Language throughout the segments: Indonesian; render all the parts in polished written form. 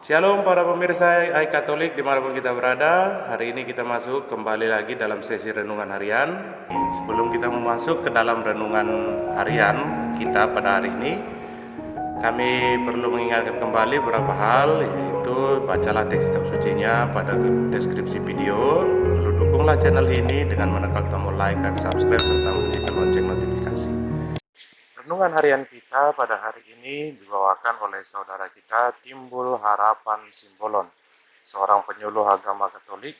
Shalom para pemirsa Katolik dimanapun kita berada. Hari ini kita masuk kembali lagi dalam sesi renungan harian. Sebelum kita masuk ke dalam renungan harian kita pada hari ini, kami perlu mengingatkan kembali beberapa hal, yaitu bacalah teks kitab sucinya pada deskripsi video. Lalu dukunglah channel ini dengan menekan tombol like dan subscribe serta bunyikan lonceng notifikasi. Renungan harian kita pada hari ini dibawakan oleh saudara kita Timbul Harapan Simbolon, seorang penyuluh agama Katolik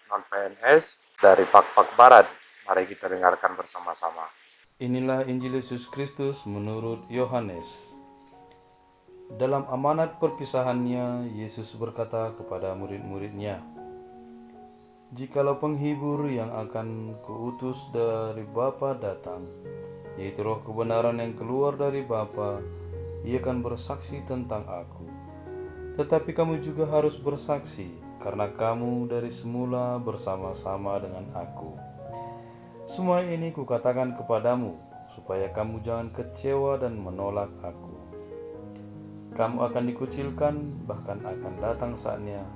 non-PNS dari Pak Barat. Mari kita dengarkan bersama-sama. Inilah Injil Yesus Kristus menurut Yohanes. Dalam amanat perpisahannya, Yesus berkata kepada murid-muridnya, "Jikalau penghibur yang akan kuutus dari Bapa datang, yaitu roh kebenaran yang keluar dari Bapa, ia akan bersaksi tentang aku. Tetapi kamu juga harus bersaksi, karena kamu dari semula bersama-sama dengan aku. Semua ini kukatakan kepadamu, supaya kamu jangan kecewa dan menolak aku. Kamu akan dikucilkan, bahkan akan datang saatnya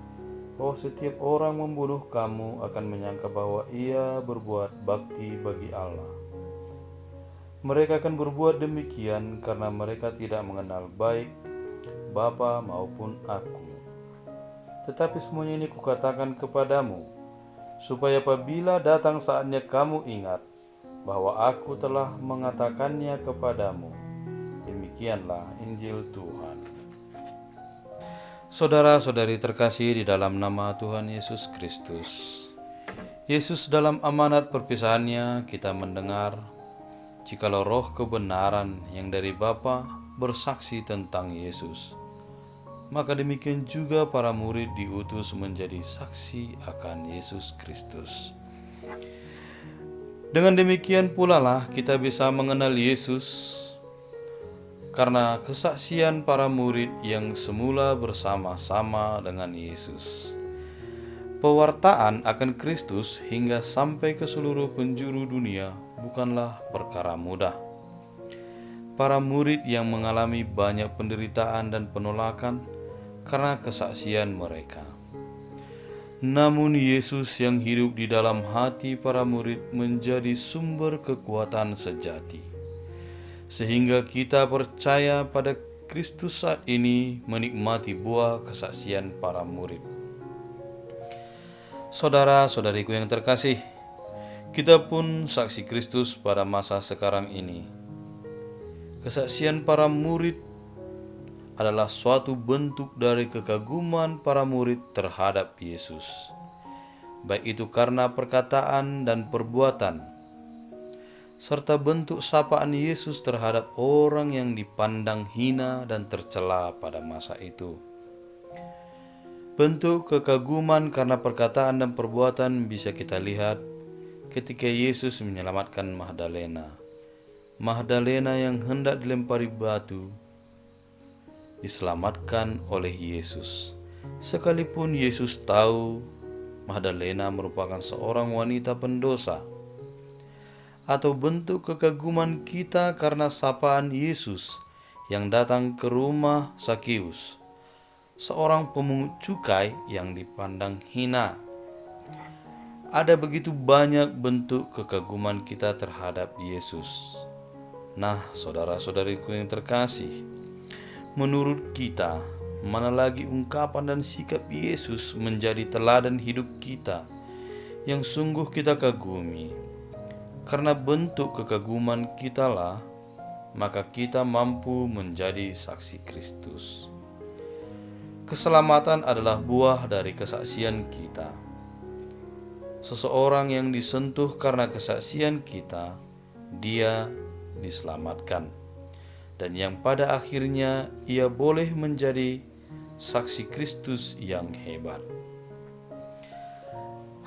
bahwa setiap orang membunuh kamu akan menyangka bahwa ia berbuat bakti bagi Allah. Mereka akan berbuat demikian karena mereka tidak mengenal baik Bapa maupun aku. Tetapi semuanya ini kukatakan kepadamu, supaya apabila datang saatnya kamu ingat bahwa aku telah mengatakannya kepadamu." Demikianlah Injil Tuhan. Saudara-saudari terkasih di dalam nama Tuhan Yesus Kristus. Yesus dalam amanat perpisahannya kita mendengar, jikalau roh kebenaran yang dari Bapa bersaksi tentang Yesus, maka demikian juga para murid diutus menjadi saksi akan Yesus Kristus. Dengan demikian pula lah kita bisa mengenal Yesus, karena kesaksian para murid yang semula bersama-sama dengan Yesus. Pewartaan akan Kristus hingga sampai ke seluruh penjuru dunia bukanlah perkara mudah. Para murid yang mengalami banyak penderitaan dan penolakan karena kesaksian mereka. Namun Yesus yang hidup di dalam hati para murid menjadi sumber kekuatan sejati, sehingga kita percaya pada Kristus saat ini menikmati buah kesaksian para murid. Saudara-saudariku yang terkasih, kita pun saksi Kristus pada masa sekarang ini. Kesaksian para murid adalah suatu bentuk dari kekaguman para murid terhadap Yesus, baik itu karena perkataan dan perbuatan, serta bentuk sapaan Yesus terhadap orang yang dipandang hina dan tercela pada masa itu. Bentuk kekaguman karena perkataan dan perbuatan bisa kita lihat ketika Yesus menyelamatkan Magdalena. Magdalena yang hendak dilempari batu diselamatkan oleh Yesus. Sekalipun Yesus tahu Magdalena merupakan seorang wanita pendosa. Atau bentuk kekaguman kita karena sapaan Yesus yang datang ke rumah Sakeus, seorang pemungut cukai yang dipandang hina. Ada begitu banyak bentuk kekaguman kita terhadap Yesus. Nah, saudara-saudariku yang terkasih, menurut kita, mana lagi ungkapan dan sikap Yesus menjadi teladan hidup kita yang sungguh kita kagumi. Karena bentuk kekaguman kitalah, maka kita mampu menjadi saksi Kristus. Keselamatan adalah buah dari kesaksian kita. Seseorang yang disentuh karena kesaksian kita, dia diselamatkan. Dan yang pada akhirnya ia boleh menjadi saksi Kristus yang hebat.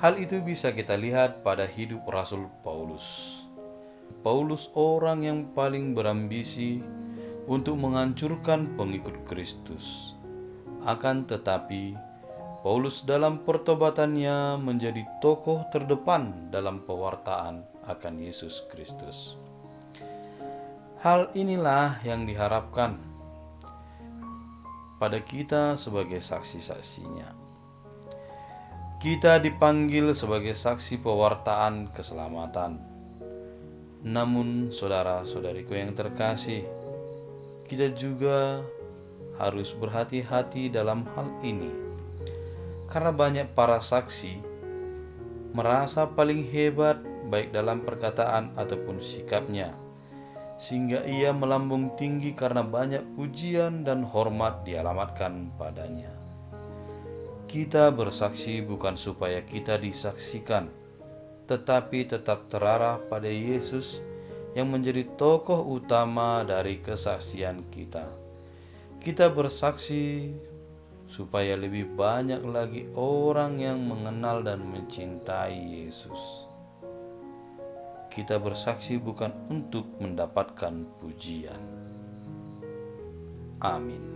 Hal itu bisa kita lihat pada hidup Rasul Paulus. Paulus orang yang paling berambisi untuk menghancurkan pengikut Kristus. Akan tetapi, Paulus dalam pertobatannya menjadi tokoh terdepan dalam pewartaan akan Yesus Kristus. Hal inilah yang diharapkan pada kita sebagai saksi-saksinya. Kita dipanggil sebagai saksi pewartaan keselamatan. Namun saudara-saudariku yang terkasih, kita juga harus berhati-hati dalam hal ini, karena banyak para saksi merasa paling hebat baik dalam perkataan ataupun sikapnya, sehingga ia melambung tinggi karena banyak pujian dan hormat dialamatkan padanya. Kita bersaksi bukan supaya kita disaksikan, tetapi tetap terarah pada Yesus yang menjadi tokoh utama dari kesaksian kita. Kita bersaksi supaya lebih banyak lagi orang yang mengenal dan mencintai Yesus. Kita bersaksi bukan untuk mendapatkan pujian. Amin.